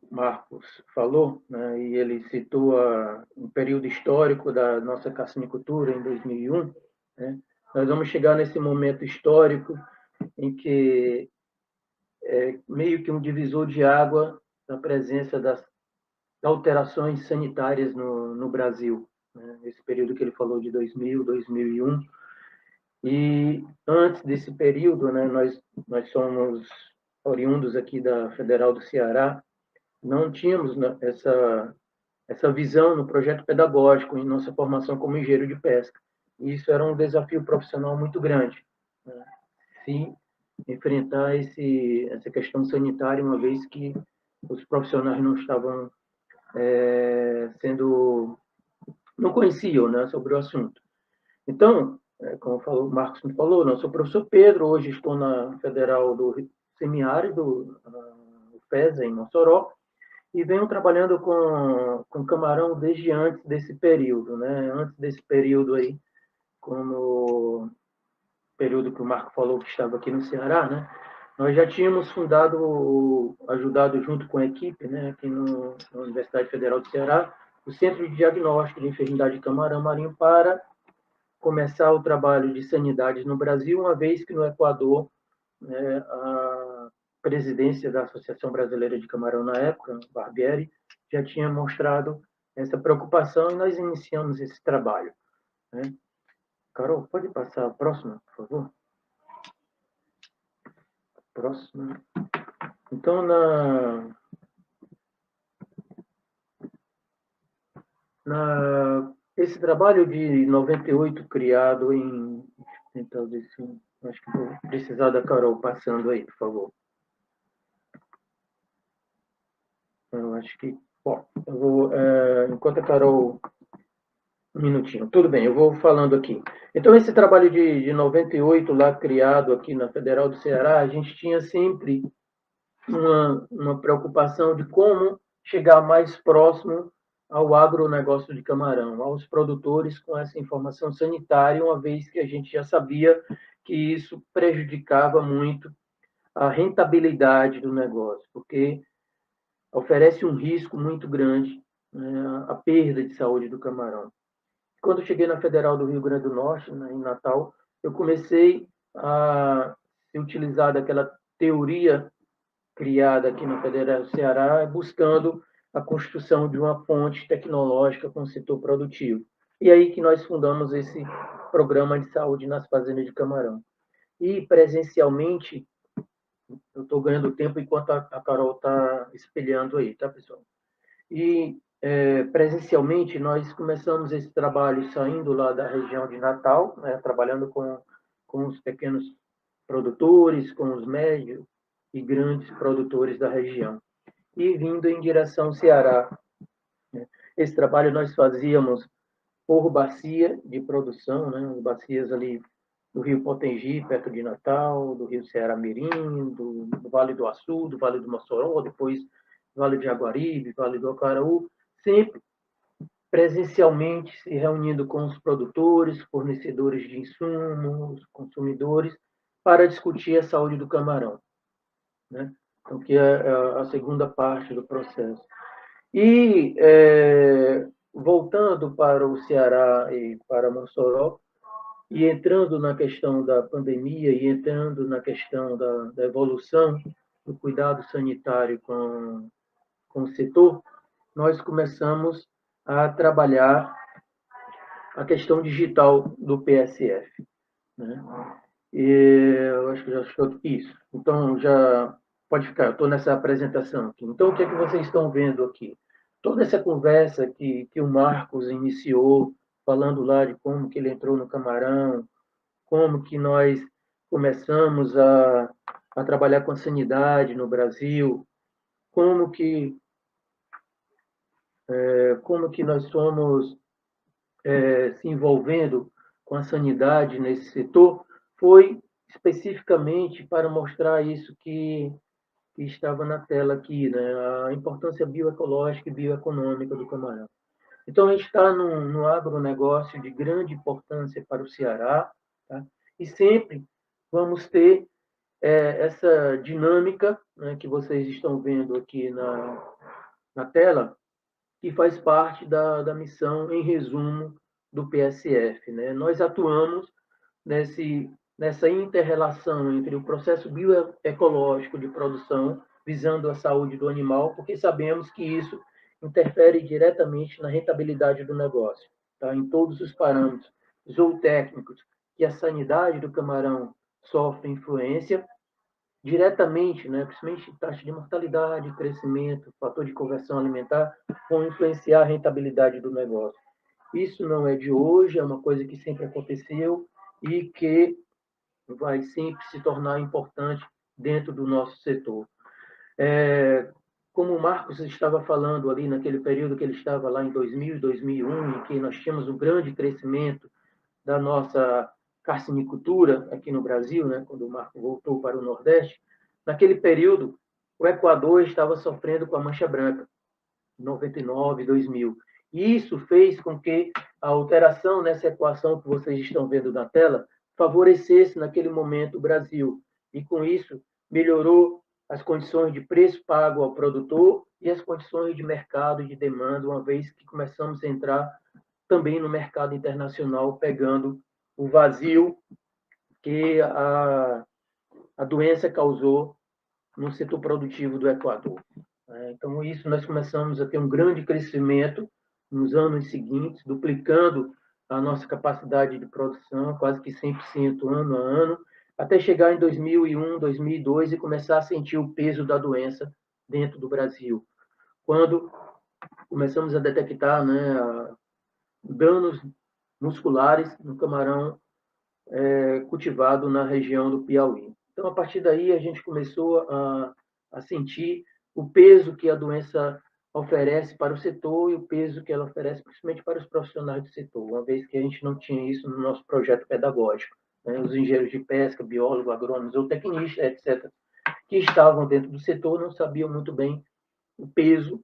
Marcos falou, né, e ele citou um período histórico da nossa carcinicultura em 2001, né, nós vamos chegar nesse momento histórico em que meio que um divisor de água da presença das alterações sanitárias no Brasil, né, esse período que ele falou de 2000, 2001. E antes desse período, né, nós somos oriundos aqui da Federal do Ceará, não tínhamos essa visão no projeto pedagógico, em nossa formação como engenheiro de pesca. E isso era um desafio profissional muito grande, né? Se enfrentar essa questão sanitária, uma vez que os profissionais não estavam sendo, não conheciam, né, sobre o assunto. Então, como o Marcos me falou, eu sou o professor Pedro, hoje estou na Federal do Semiárido, no FESA, em Mossoró, e venho trabalhando com camarão desde antes desse período, né? Antes desse período aí, como período que o Marco falou que estava aqui no Ceará, né? Nós já tínhamos fundado, ajudado junto com a equipe, né, aqui na Universidade Federal do Ceará, o Centro de Diagnóstico de Enfermidade de Camarão Marinho para começar o trabalho de sanidade no Brasil, uma vez que no Equador, né, a presidência da Associação Brasileira de Camarão na época, Barbieri, já tinha mostrado essa preocupação e nós iniciamos esse trabalho, né? Carol, pode passar a próxima, por favor? Próxima. Então, esse trabalho de 98 criado em... Então, acho que vou precisar da Carol passando aí, por favor. Eu acho que... Bom, eu vou... enquanto a Carol... Um minutinho. Tudo bem, eu vou falando aqui. Então, esse trabalho de 98, lá criado aqui na Federal do Ceará, a gente tinha sempre uma preocupação de como chegar mais próximo ao agronegócio de camarão, aos produtores com essa informação sanitária, uma vez que a gente já sabia que isso prejudicava muito a rentabilidade do negócio, porque oferece um risco muito grande, né, a perda de saúde do camarão. Quando eu cheguei na Federal do Rio Grande do Norte, né, em Natal, eu comecei a se utilizar daquela teoria criada aqui na Federal do Ceará, buscando a construção de uma ponte tecnológica com o setor produtivo. E aí que nós fundamos esse programa de saúde nas fazendas de camarão. E presencialmente, eu estou ganhando tempo enquanto a Carol está espelhando aí, tá, pessoal? E presencialmente nós começamos esse trabalho saindo lá da região de Natal, né, trabalhando com os pequenos produtores, com os médios e grandes produtores da região, e vindo em direção ao Ceará. Né. Esse trabalho nós fazíamos por bacia de produção, né, as bacias ali do Rio Potengi, perto de Natal, do Rio Ceará Mirim, do Vale do Açu, do Vale do Mossoró, depois Vale de Jaguaribe, Vale do Acaraú, sempre presencialmente se reunindo com os produtores, fornecedores de insumos, consumidores, para discutir a saúde do camarão, né? Então, que é a segunda parte do processo. E, voltando para o Ceará e para Mossoró, e entrando na questão da pandemia e entrando na questão da evolução do cuidado sanitário com o setor, nós começamos a trabalhar a questão digital do PSF, né? E eu acho que já estou isso. Então, já pode ficar, eu estou nessa apresentação aqui. Então, o que é que vocês estão vendo aqui? Toda essa conversa que o Marcos iniciou, falando lá de como que ele entrou no camarão, como que nós começamos a trabalhar com a sanidade no Brasil, como que, como que nós fomos se envolvendo com a sanidade nesse setor, foi especificamente para mostrar isso que estava na tela aqui, né? A importância bioecológica e bioeconômica do camarão. Então, a gente está no agronegócio de grande importância para o Ceará, tá? E sempre vamos ter essa dinâmica, né, que vocês estão vendo aqui na tela, que faz parte da missão, em resumo, do PSF. Né? Nós atuamos nessa inter-relação entre o processo bioecológico de produção, visando a saúde do animal, porque sabemos que isso interfere diretamente na rentabilidade do negócio, tá? Em todos os parâmetros zootécnicos, que a sanidade do camarão sofre influência diretamente, né, principalmente taxa de mortalidade, crescimento, fator de conversão alimentar, vão influenciar a rentabilidade do negócio. Isso não é de hoje, é uma coisa que sempre aconteceu e que vai sempre se tornar importante dentro do nosso setor. Como o Marcos estava falando ali naquele período que ele estava lá em 2000 e 2001, em que nós tínhamos um grande crescimento da nossa carcinicultura aqui no Brasil, né, quando o Marco voltou para o Nordeste, naquele período o Equador estava sofrendo com a mancha branca, 99, 2000. E isso fez com que a alteração nessa equação que vocês estão vendo na tela favorecesse naquele momento o Brasil. E com isso melhorou as condições de preço pago ao produtor e as condições de mercado e de demanda, uma vez que começamos a entrar também no mercado internacional, pegando o vazio que a doença causou no setor produtivo do Equador. Então, isso nós começamos a ter um grande crescimento nos anos seguintes, duplicando a nossa capacidade de produção, quase que 100% ano a ano, até chegar em 2001, 2002 e começar a sentir o peso da doença dentro do Brasil. Quando começamos a detectar, né, danos musculares no camarão cultivado na região do Piauí. Então, a partir daí, a gente começou a sentir o peso que a doença oferece para o setor e o peso que ela oferece principalmente para os profissionais do setor, uma vez que a gente não tinha isso no nosso projeto pedagógico. Né? Os engenheiros de pesca, biólogos, agrônomos ou tecnistas, etc., que estavam dentro do setor não sabiam muito bem o peso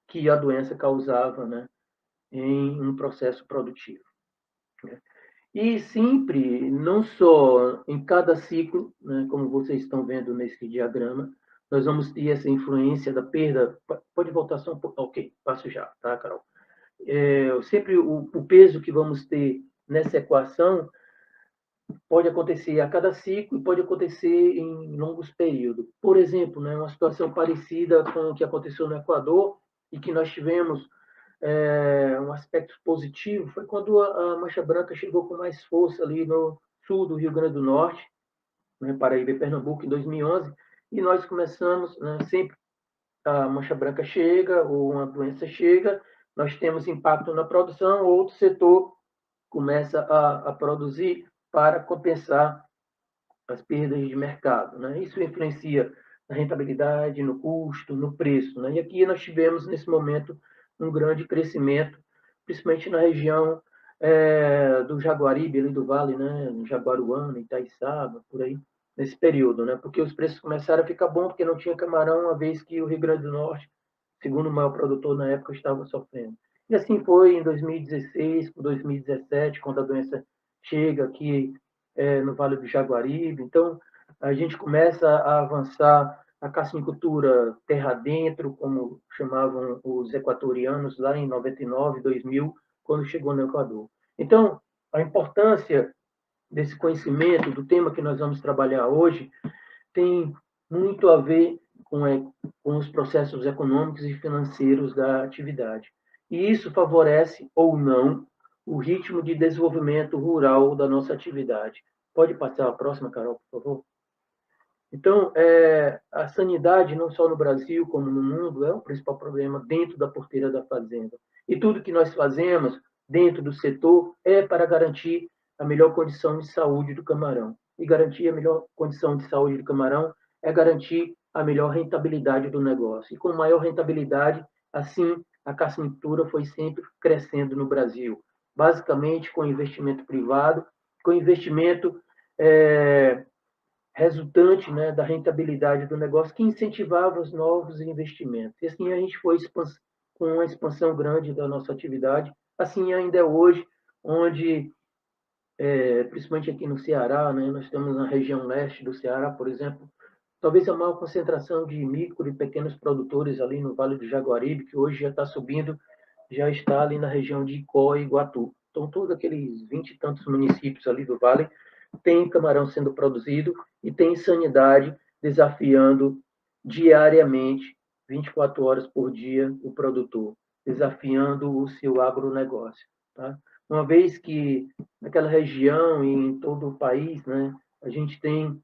que a doença causava, né, em um processo produtivo. Né? E sempre, não só em cada ciclo, né, como vocês estão vendo nesse diagrama, nós vamos ter essa influência da perda. Pode voltar só um pouco? Ok, passo já, tá, Carol? Sempre o peso que vamos ter nessa equação pode acontecer a cada ciclo e pode acontecer em longos períodos. Por exemplo, né, uma situação parecida com o que aconteceu no Equador e que nós tivemos um aspecto positivo foi quando a mancha branca chegou com mais força ali no sul do Rio Grande do Norte, né, Paraíba e Pernambuco, em 2011, e nós começamos, né, sempre a mancha branca chega ou uma doença chega, nós temos impacto na produção, outro setor começa a produzir para compensar as perdas de mercado. Né? Isso influencia na rentabilidade, no custo, no preço. Né? E aqui nós tivemos, nesse momento, um grande crescimento, principalmente na região do Jaguaribe, ali do Vale, né? No Jaguaruana, Itaiçaba, por aí, nesse período, né? Porque os preços começaram a ficar bons, porque não tinha camarão, uma vez que o Rio Grande do Norte, segundo o maior produtor na época, estava sofrendo. E assim foi em 2016, 2017, quando a doença chega aqui no Vale do Jaguaribe. Então, a gente começa a avançar a cassinicultura terra dentro, como chamavam os equatorianos lá em 99, 2000, quando chegou no Equador. Então, a importância desse conhecimento, do tema que nós vamos trabalhar hoje, tem muito a ver com os processos econômicos e financeiros da atividade. E isso favorece ou não o ritmo de desenvolvimento rural da nossa atividade. Pode passar a próxima, Carol, por favor? Então, a sanidade, não só no Brasil, como no mundo, é o principal problema dentro da porteira da fazenda. E tudo que nós fazemos dentro do setor é para garantir a melhor condição de saúde do camarão. E garantir a melhor condição de saúde do camarão é garantir a melhor rentabilidade do negócio. E com maior rentabilidade, assim, a cassinicultura foi sempre crescendo no Brasil. Basicamente com investimento privado, com investimento resultante, né, da rentabilidade do negócio, que incentivava os novos investimentos. E assim a gente foi com uma expansão grande da nossa atividade. Assim ainda é hoje, onde, principalmente aqui no Ceará, né, nós estamos na região leste do Ceará, por exemplo, talvez a maior concentração de micro e pequenos produtores ali no Vale do Jaguaribe, que hoje já está subindo, já está ali na região de Icó e Iguatu. Então, todos aqueles 20 e tantos municípios ali do Vale tem camarão sendo produzido e tem Sanidade desafiando diariamente, 24 horas por dia, o produtor, desafiando o seu agronegócio. Tá? Uma vez que naquela região e em todo o país, né, a gente tem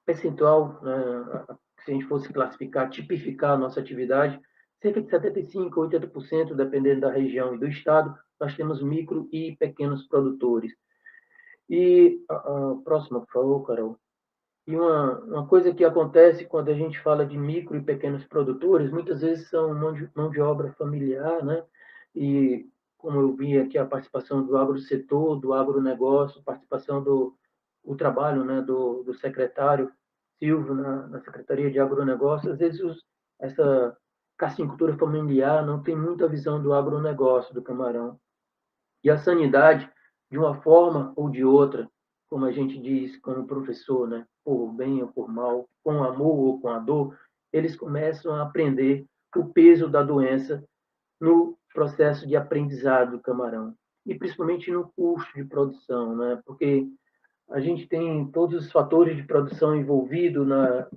percentual, né, se a gente fosse classificar, tipificar a nossa atividade, cerca de 75% a 80%, dependendo da região e do estado, nós temos micro e pequenos produtores. E a próxima, por favor, Carol. E uma coisa que acontece quando a gente fala de micro e pequenos produtores, muitas vezes são mão de obra familiar, né? E como eu vi aqui a participação do agrosetor, do agronegócio, participação do o trabalho, né, do secretário Silvio na Secretaria de Agronegócio, às vezes essa cacicultura familiar não tem muita visão do agronegócio do camarão. E a sanidade, de uma forma ou de outra, como a gente diz como professor, né, por bem ou por mal, com amor ou com a dor, eles começam a aprender o peso da doença no processo de aprendizado do camarão. E principalmente no custo de produção, né? Porque a gente tem todos os fatores de produção envolvidos na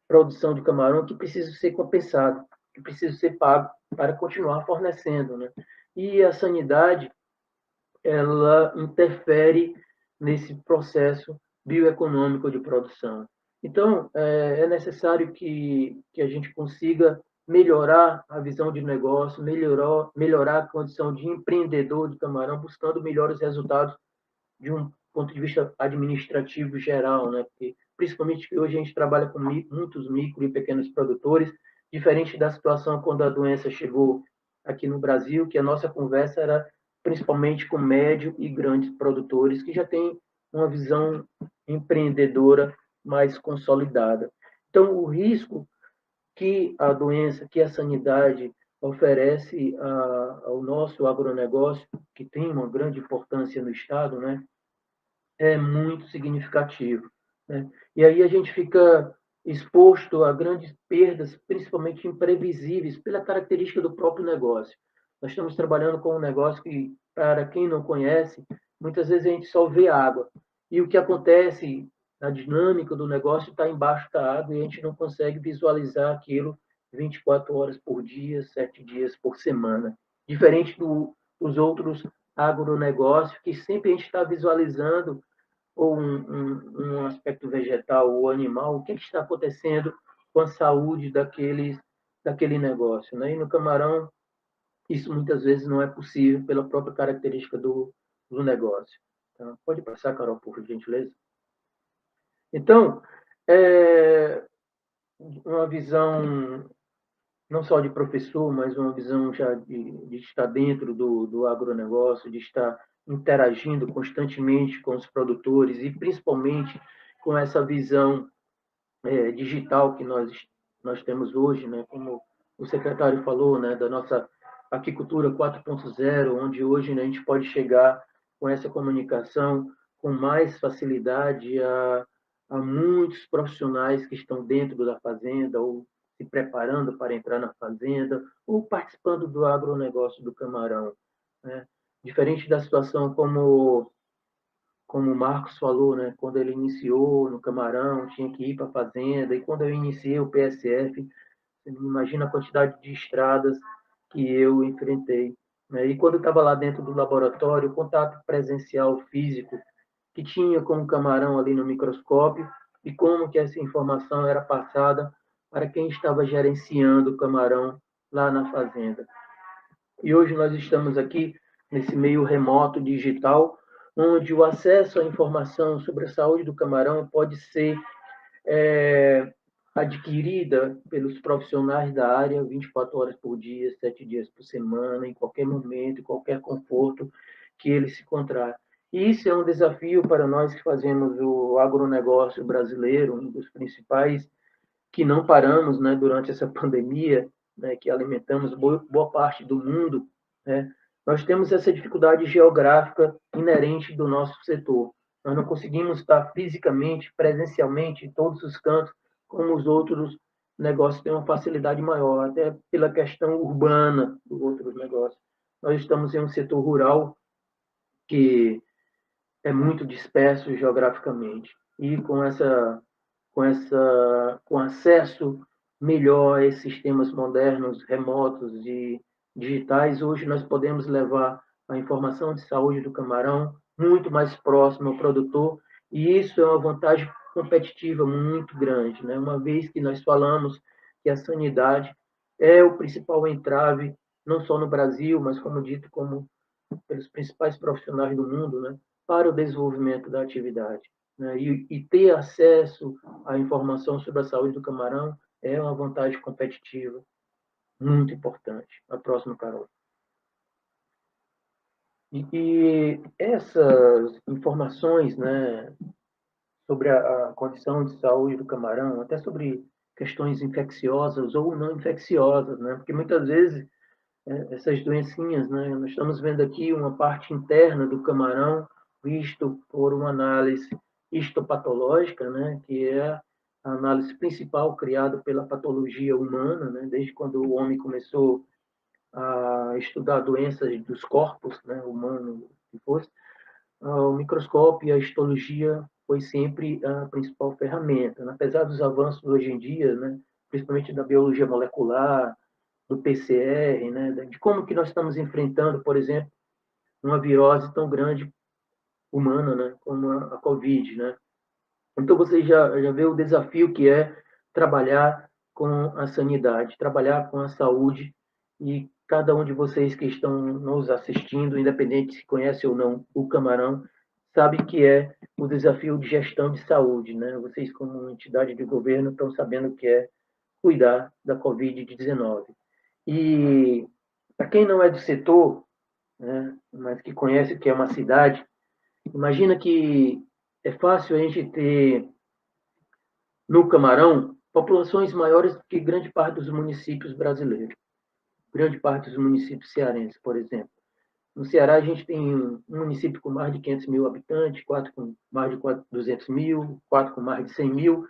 produção de camarão que precisam ser compensados, que precisam ser pagos para continuar fornecendo, né? E a sanidade, ela interfere nesse processo bioeconômico de produção. Então, é necessário que a gente consiga melhorar a visão de negócio, melhorar a condição de empreendedor de camarão, buscando melhores resultados de um ponto de vista administrativo geral, né? Porque, principalmente que hoje a gente trabalha com muitos micro e pequenos produtores, diferente da situação quando a doença chegou aqui no Brasil, que a nossa conversa era principalmente com médio e grandes produtores que já têm uma visão empreendedora mais consolidada. Então, o risco que a doença, que a sanidade oferece ao nosso agronegócio, que tem uma grande importância no Estado, né, é muito significativo. Né? E aí a gente fica exposto a grandes perdas, principalmente imprevisíveis, pela característica do próprio negócio. Nós estamos trabalhando com um negócio que, para quem não conhece, muitas vezes a gente só vê água. E o que acontece na dinâmica do negócio está embaixo da água e a gente não consegue visualizar aquilo 24 horas por dia, 7 dias por semana. Diferente dos outros agronegócios, que sempre a gente está visualizando ou um aspecto vegetal ou animal, o que está acontecendo com a saúde daquele negócio. Né? E no camarão, isso muitas vezes não é possível pela própria característica do negócio. Tá? Pode passar, Carol, por gentileza. Então, uma visão não só de professor, mas uma visão já de estar dentro do agronegócio, de estar interagindo constantemente com os produtores e principalmente com essa visão digital que nós temos hoje, né? Como o secretário falou, né? Da nossa aquicultura 4.0, onde hoje, né, a gente pode chegar com essa comunicação com mais facilidade a muitos profissionais que estão dentro da fazenda ou se preparando para entrar na fazenda ou participando do agronegócio do camarão. Né? Diferente da situação como o Marcos falou, né? Quando ele iniciou no Camarão, tinha que ir para a fazenda, e quando eu iniciei o PSF, você não imagina a quantidade de estradas que eu enfrentei. Né? E quando eu estava lá dentro do laboratório, o contato presencial físico que tinha com o camarão ali no microscópio e como que essa informação era passada para quem estava gerenciando o camarão lá na fazenda. E hoje nós estamos aqui nesse meio remoto digital, onde o acesso à informação sobre a saúde do camarão pode ser adquirida pelos profissionais da área 24 horas por dia, 7 dias por semana, em qualquer momento, em qualquer conforto que ele se encontrar. E isso é um desafio para nós que fazemos o agronegócio brasileiro, um dos principais, que não paramos, né, durante essa pandemia, né, que alimentamos boa parte do mundo, né, nós temos essa dificuldade geográfica inerente do nosso setor. Nós não conseguimos estar fisicamente, presencialmente, em todos os cantos, como os outros negócios têm uma facilidade maior, até pela questão urbana dos outros negócios. Nós estamos em um setor rural que é muito disperso geograficamente e com acesso melhor a esses sistemas modernos, remotos e digitais, hoje nós podemos levar a informação de saúde do camarão muito mais próximo ao produtor, e isso é uma vantagem competitiva muito grande, né? Uma vez que nós falamos que a sanidade é o principal entrave, não só no Brasil, mas como dito, como pelos principais profissionais do mundo, né, para o desenvolvimento da atividade. Né? E ter acesso à informação sobre a saúde do camarão é uma vantagem competitiva muito importante. A próxima, Carol. E essas informações, né, sobre a condição de saúde do camarão, até sobre questões infecciosas ou não infecciosas, né? Porque muitas vezes essas doencinhas, né? Nós estamos vendo aqui uma parte interna do camarão visto por uma análise histopatológica, né? Que é a análise principal criada pela patologia humana, né? Desde quando o homem começou a estudar doenças dos corpos, né? Humano, que fosse, o microscópio e a histologia foi sempre a principal ferramenta. Né? Apesar dos avanços hoje em dia, né? Principalmente da biologia molecular, do PCR, né, de como que nós estamos enfrentando, por exemplo, uma virose tão grande humana, né, como a Covid, né? Então você já vê o desafio que é trabalhar com a sanidade, trabalhar com a saúde, e cada um de vocês que estão nos assistindo, independente se conhece ou não o Camarão, sabe que é o desafio de gestão de saúde, né? Vocês como entidade de governo estão sabendo que é cuidar da Covid-19. E para quem não é do setor, né, mas que conhece o que é uma cidade, imagina que é fácil a gente ter no Camarão populações maiores do que grande parte dos municípios brasileiros, grande parte dos municípios cearenses, por exemplo. No Ceará, a gente tem um município com mais de 500 mil habitantes, quatro com mais de 200 mil, quatro com mais de 100 mil,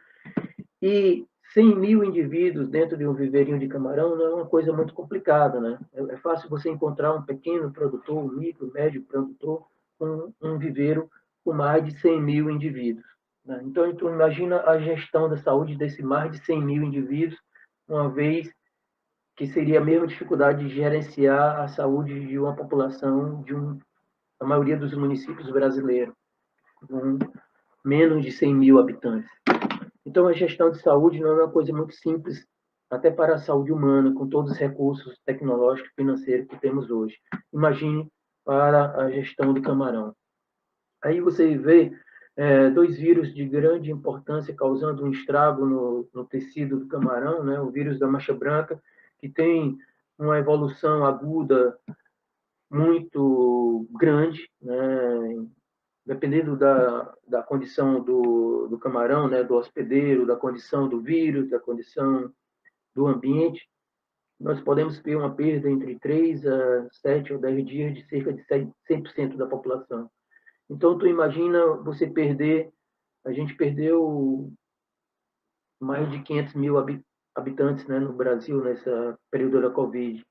e 100 mil indivíduos dentro de um viveirinho de camarão não é uma coisa muito complicada, né? É fácil você encontrar um pequeno produtor, um micro, médio produtor, com um viveiro com mais de 100 mil indivíduos. Né? Então, imagina a gestão da saúde desse mais de 100 mil indivíduos, uma vez que seria a mesma dificuldade de gerenciar a saúde de uma população a maioria dos municípios brasileiros, com menos de 100 mil habitantes. Então, a gestão de saúde não é uma coisa muito simples, até para a saúde humana, com todos os recursos tecnológicos e financeiros que temos hoje. Imagine para a gestão do camarão. Aí você vê dois vírus de grande importância causando um estrago no tecido do camarão, né? O vírus da mancha branca, que tem uma evolução aguda muito grande, né? Dependendo da condição do camarão, né, do hospedeiro, da condição do vírus, da condição do ambiente, nós podemos ter uma perda entre 3 a 7 ou 10 dias de cerca de 100% da população. Então, tu imagina você perder, a gente perdeu mais de 500 mil habitantes, né, no Brasil, nessa período da Covid.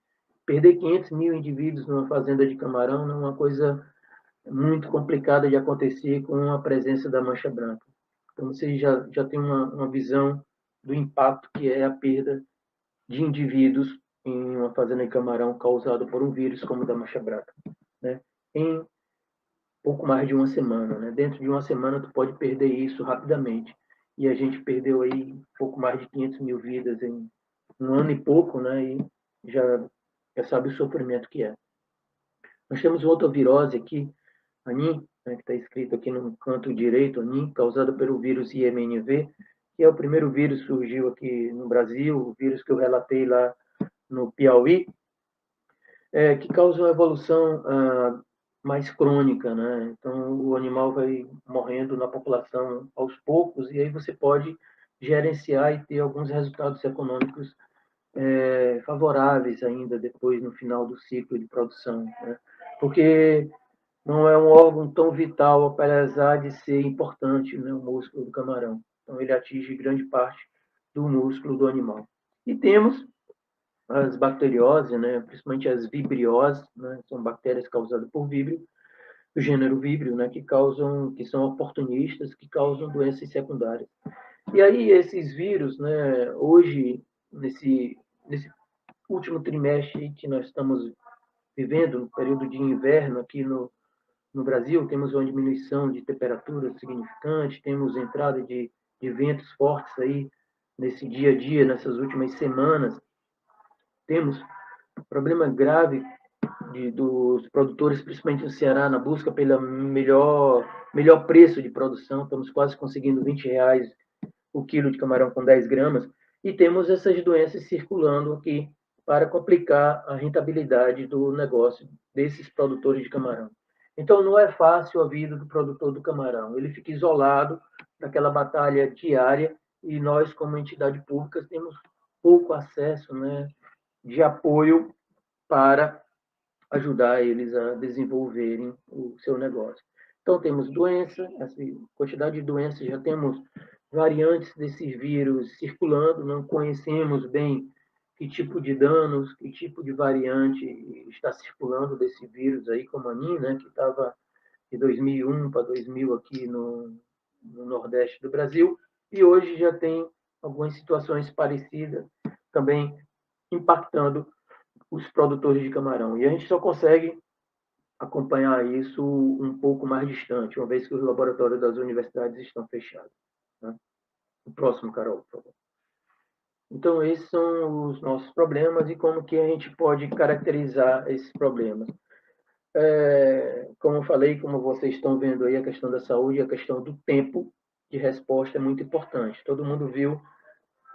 Perder 500 mil indivíduos numa fazenda de camarão não é uma coisa muito complicada de acontecer com a presença da mancha branca. Então, você já tem uma visão do impacto que é a perda de indivíduos em uma fazenda de camarão causada por um vírus como o da mancha branca, né? Em pouco mais de uma semana, né? Dentro de uma semana, tu pode perder isso rapidamente. E a gente perdeu aí pouco mais de 500 mil vidas em um ano e pouco, né? E já sabe o sofrimento que é. Nós temos outra virose aqui, a NIM, né, que está escrito aqui no canto direito, a NIM, causada pelo vírus IMNV, que é o primeiro vírus que surgiu aqui no Brasil, o vírus que eu relatei lá no Piauí, que causa uma evolução mais crônica, né? Então, o animal vai morrendo na população aos poucos, e aí você pode gerenciar e ter alguns resultados econômicos favoráveis ainda depois, no final do ciclo de produção, né? Porque não é um órgão tão vital, apesar de ser importante, né, o músculo do camarão. Então, ele atinge grande parte do músculo do animal. E temos as bacterioses, né, principalmente as vibrioses, né, são bactérias causadas por víbrio, do gênero víbrio, né, que são oportunistas, que causam doenças secundárias. E aí esses vírus, né, hoje, nesse último trimestre que nós estamos vivendo, no período de inverno aqui no Brasil, temos uma diminuição de temperatura significante, temos entrada de ventos fortes aí nesse dia a dia, nessas últimas semanas. Temos um problema grave dos produtores, principalmente no Ceará, na busca pelo melhor preço de produção. Estamos quase conseguindo R$ 20 o quilo de camarão com 10 gramas. E temos essas doenças circulando aqui para complicar a rentabilidade do negócio desses produtores de camarão. Então, não é fácil a vida do produtor do camarão. Ele fica isolado daquela batalha diária e nós, como entidade pública, temos pouco acesso, né, de apoio para ajudar eles a desenvolverem o seu negócio. Então, temos doença, essa quantidade de doenças, já temos variantes desses vírus circulando, não conhecemos bem que tipo de danos, que tipo de variante está circulando desse vírus aí, como a mim, né, que estava de 2001 para 2000 aqui no Nordeste do Brasil, e hoje já tem algumas situações parecidas também impactando os produtores de camarão. E a gente só consegue acompanhar isso um pouco mais distante, uma vez que os laboratórios das universidades estão fechados. Né? O próximo, Carol, por favor. Então, esses são os nossos problemas e como que a gente pode caracterizar esses problemas. Como eu falei, como vocês estão vendo aí, a questão da saúde, a questão do tempo de resposta é muito importante. Todo mundo viu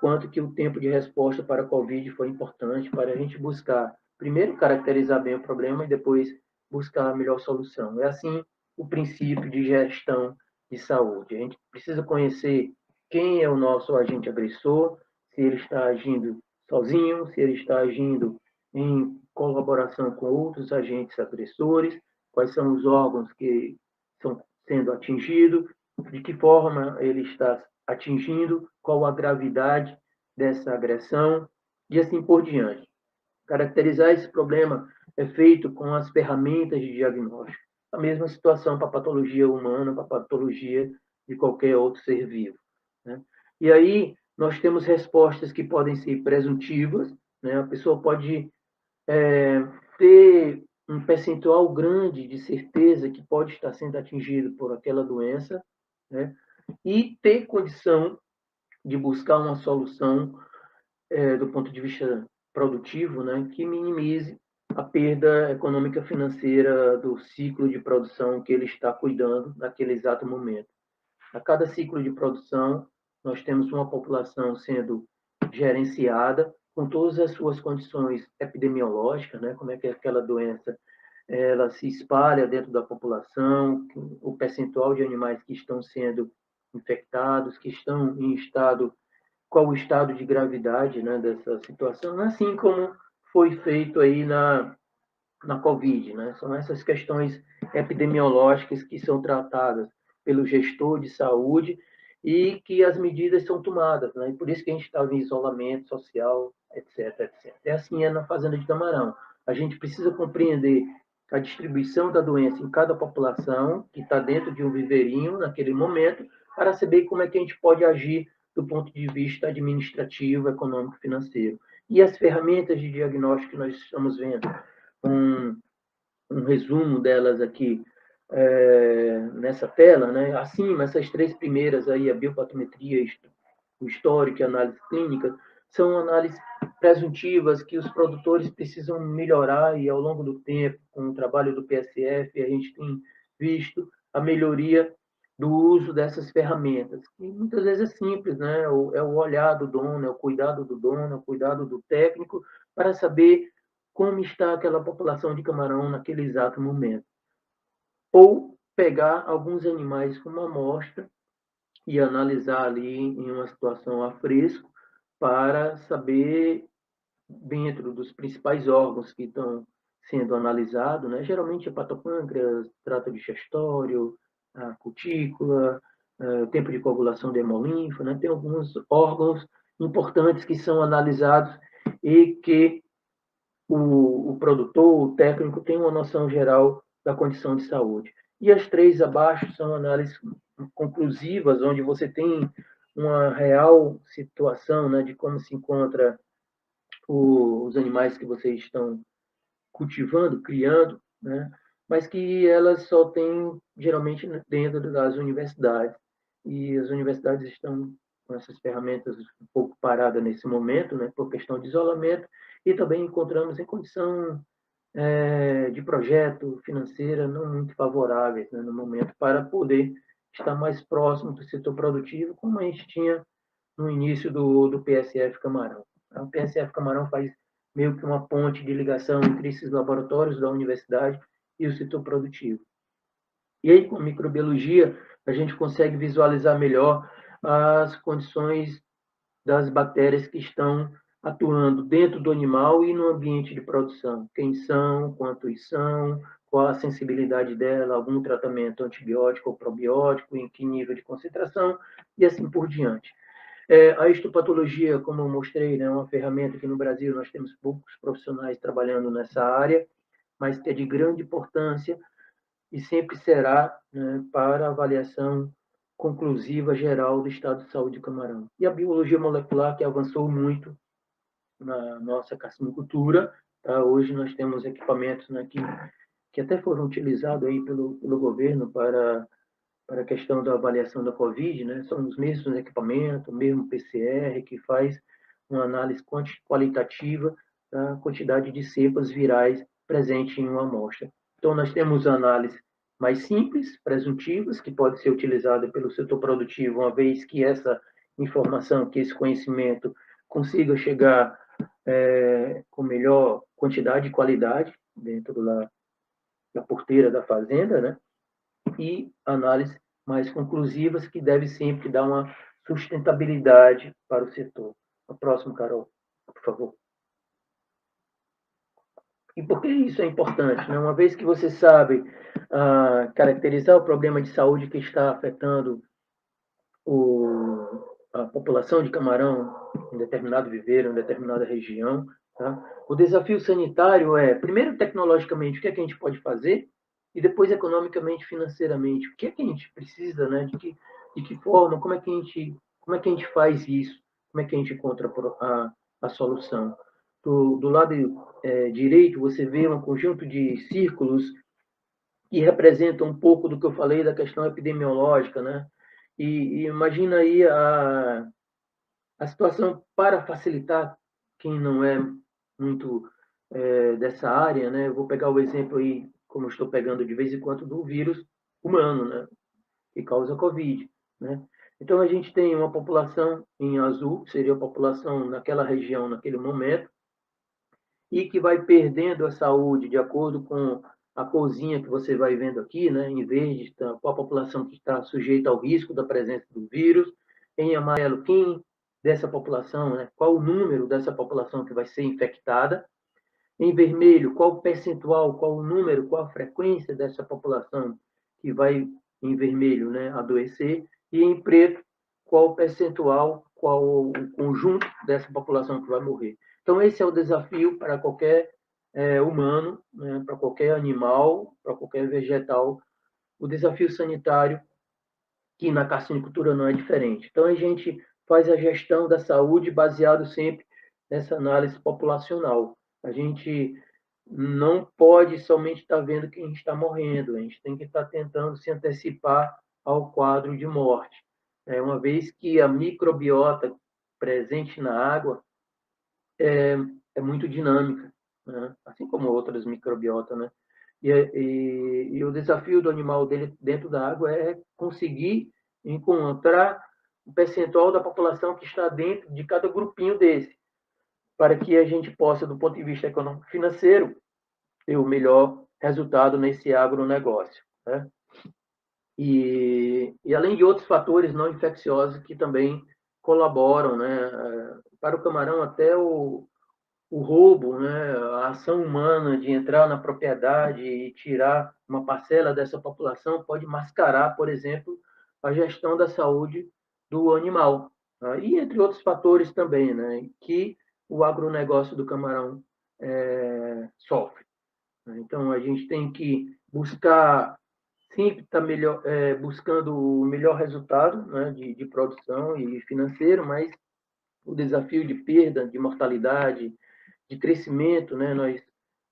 quanto que o tempo de resposta para a Covid foi importante para a gente buscar, primeiro, caracterizar bem o problema e depois buscar a melhor solução. É assim o princípio de gestão de saúde. A gente precisa conhecer quem é o nosso agente agressor, se ele está agindo sozinho, se ele está agindo em colaboração com outros agentes agressores, quais são os órgãos que estão sendo atingidos, de que forma ele está atingindo, qual a gravidade dessa agressão e assim por diante. Caracterizar esse problema é feito com as ferramentas de diagnóstico. A mesma situação para a patologia humana, para a patologia de qualquer outro ser vivo. Né? E aí nós temos respostas que podem ser presuntivas, né? A pessoa pode ter um percentual grande de certeza que pode estar sendo atingido por aquela doença, né? E ter condição de buscar uma solução do ponto de vista produtivo, né, que minimize a perda econômica financeira do ciclo de produção que ele está cuidando naquele exato momento. A cada ciclo de produção, nós temos uma população sendo gerenciada com todas as suas condições epidemiológicas, né, como é que aquela doença ela se espalha dentro da população, o percentual de animais que estão sendo infectados, que estão em estado, qual o estado de gravidade, né, dessa situação, assim como foi feito aí na Covid, né? São essas questões epidemiológicas que são tratadas pelo gestor de saúde e que as medidas são tomadas, né? E por isso que a gente estava em isolamento social, etc, etc. É assim na fazenda de camarão. A gente precisa compreender a distribuição da doença em cada população que está dentro de um viveirinho naquele momento para saber como é que a gente pode agir do ponto de vista administrativo, econômico, financeiro. E as ferramentas de diagnóstico que nós estamos vendo, um, um resumo delas aqui nessa tela, né? Acima, essas três primeiras aí, a biopatometria, o histórico e a análise clínica, são análises presuntivas que os produtores precisam melhorar e ao longo do tempo, com o trabalho do PSF, a gente tem visto a melhoria do uso dessas ferramentas, que muitas vezes é simples, né? É o olhar do dono, é o cuidado do dono, é o cuidado do técnico para saber como está aquela população de camarão naquele exato momento. Ou pegar alguns animais como amostra e analisar ali em uma situação a fresco para saber, dentro dos principais órgãos que estão sendo analisado, né? Geralmente é patopâncreas, trato digestório, a cutícula, o tempo de coagulação da hemolinfa, né? Tem alguns órgãos importantes que são analisados e que o produtor, o técnico, tem uma noção geral da condição de saúde. E as três abaixo são análises conclusivas, onde você tem uma real situação, né, de como se encontra os animais que vocês estão cultivando, criando, né, mas que elas só têm geralmente dentro das universidades. E as universidades estão com essas ferramentas um pouco paradas nesse momento, né, por questão de isolamento, e também encontramos em condição de projeto financeira não muito favoráveis, né, no momento para poder estar mais próximo do setor produtivo, como a gente tinha no início do PSF Camarão. O PSF Camarão faz meio que uma ponte de ligação entre esses laboratórios da universidade e o setor produtivo. E aí, com a microbiologia, a gente consegue visualizar melhor as condições das bactérias que estão atuando dentro do animal e no ambiente de produção. Quem são, quantos são, qual a sensibilidade dela, algum tratamento antibiótico ou probiótico, em que nível de concentração, e assim por diante. A histopatologia, como eu mostrei, né, é uma ferramenta que no Brasil nós temos poucos profissionais trabalhando nessa área, mas que é de grande importância e sempre será, né, para avaliação conclusiva geral do estado de saúde do camarão. E a biologia molecular, que avançou muito na nossa carcinocultura, tá? Hoje nós temos equipamentos, né, que até foram utilizados aí pelo governo para a questão da avaliação da Covid, né? São os mesmos equipamentos, o mesmo PCR, que faz uma análise qualitativa da quantidade de cepas virais presentes em uma amostra. Então, nós temos análise mais simples, presuntivas, que pode ser utilizada pelo setor produtivo, uma vez que essa informação, que esse conhecimento consiga chegar com melhor quantidade e qualidade dentro da porteira da fazenda, né? E análises mais conclusivas que deve sempre dar uma sustentabilidade para o setor. O próximo, Carol, por favor. E por que isso é importante? Né? Uma vez que você sabe caracterizar o problema de saúde que está afetando a população de camarão em determinado viveiro, em determinada região, tá? O desafio sanitário é, primeiro, tecnologicamente, o que é que a gente pode fazer, e depois, economicamente, financeiramente, o que é que a gente precisa, né? De que forma, como é que a gente faz isso, como é que a gente encontra a solução. Do lado direito, você vê um conjunto de círculos que representam um pouco do que eu falei da questão epidemiológica, né? E imagina aí a situação para facilitar quem não é muito dessa área, né? Eu vou pegar o exemplo aí, como eu estou pegando de vez em quando, do vírus humano, né? Que causa Covid, né? Então, a gente tem uma população em azul, que seria a população naquela região, naquele momento, e que vai perdendo a saúde de acordo com a corzinha que você vai vendo aqui, né? Em verde, qual a população que está sujeita ao risco da presença do vírus. Em amarelo, quem dessa população, né? Qual o número dessa população que vai ser infectada. Em vermelho, qual o percentual, qual o número, qual a frequência dessa população que vai, em vermelho, né, adoecer. E em preto, qual o percentual, qual o conjunto dessa população que vai morrer. Então, esse é o desafio para qualquer humano, né, para qualquer animal, para qualquer vegetal, o desafio sanitário, que na carcinicultura não é diferente. Então, a gente faz a gestão da saúde baseado sempre nessa análise populacional. A gente não pode somente estar vendo quem está morrendo, a gente tem que estar tentando se antecipar ao quadro de morte. Uma vez que a microbiota presente na água é muito dinâmica, né? Assim como outras microbiotas, né? E o desafio do animal dele dentro da água é conseguir encontrar o percentual da população que está dentro de cada grupinho desse, para que a gente possa, do ponto de vista econômico financeiro, ter o melhor resultado nesse agronegócio, né? E além de outros fatores não infecciosos que também colaboram, né? Para o camarão, até o roubo, né, a ação humana de entrar na propriedade e tirar uma parcela dessa população pode mascarar, por exemplo, a gestão da saúde do animal. Tá? E entre outros fatores também, né, que o agronegócio do camarão sofre. Então, a gente tem que buscar, sempre estar buscando o melhor resultado, né, de produção e financeiro, mas o desafio de perda, de mortalidade, de crescimento, né? Nós,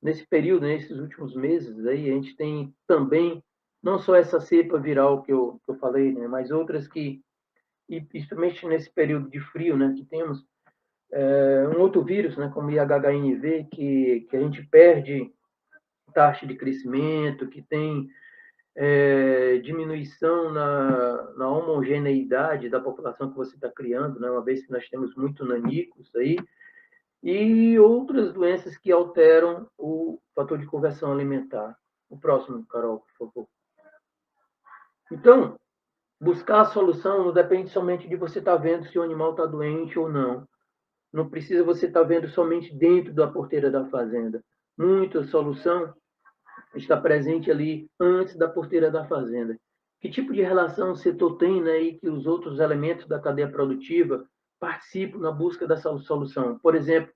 nesse período, nesses últimos meses, aí, a gente tem também, não só essa cepa viral que eu falei, né? Mas outras que, e principalmente nesse período de frio, né? Que temos um outro vírus, né? Como o IHNV, que a gente perde taxa de crescimento, que tem diminuição na homogeneidade da população que você está criando, né? Uma vez que nós temos muito nanicos aí, e outras doenças que alteram o fator de conversão alimentar. O próximo, Carol, por favor. Então, buscar a solução não depende somente de você estar vendo se o animal está doente ou não. Não precisa você estar vendo somente dentro da porteira da fazenda. Muita solução está presente ali antes da porteira da fazenda. Que tipo de relação o setor tem, né, e que os outros elementos da cadeia produtiva participam na busca dessa solução? Por exemplo,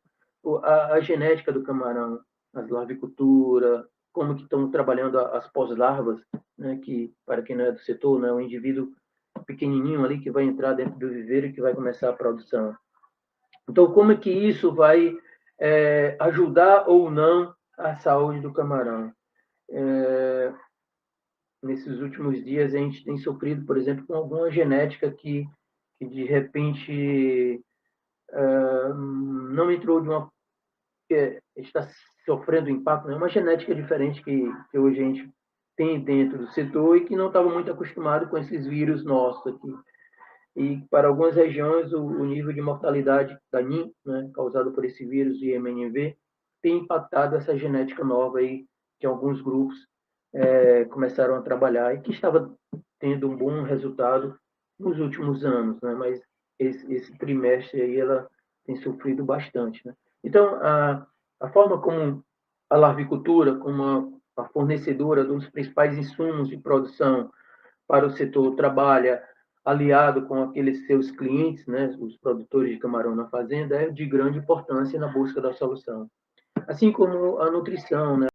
a genética do camarão, as larvicultura, como que estão trabalhando as pós-larvas, né, que, para quem não é do setor, né, um indivíduo pequenininho ali que vai entrar dentro do viveiro e que vai começar a produção. Então, como é que isso vai ajudar ou não a saúde do camarão? Nesses últimos dias a gente tem sofrido, por exemplo, com alguma genética que de repente não entrou de uma está sofrendo impacto, é uma genética diferente que hoje a gente tem dentro do setor e que não estava muito acostumado com esses vírus nossos aqui. E para algumas regiões o nível de mortalidade da NIM, né, causado por esse vírus de MNV, tem impactado essa genética nova aí que alguns grupos começaram a trabalhar e que estava tendo um bom resultado nos últimos anos, né? Mas esse trimestre aí ela tem sofrido bastante, né? Então, a forma como a larvicultura, como a fornecedora dos principais insumos de produção para o setor trabalha aliado com aqueles seus clientes, né, os produtores de camarão na fazenda, é de grande importância na busca da solução. Assim como a nutrição, né?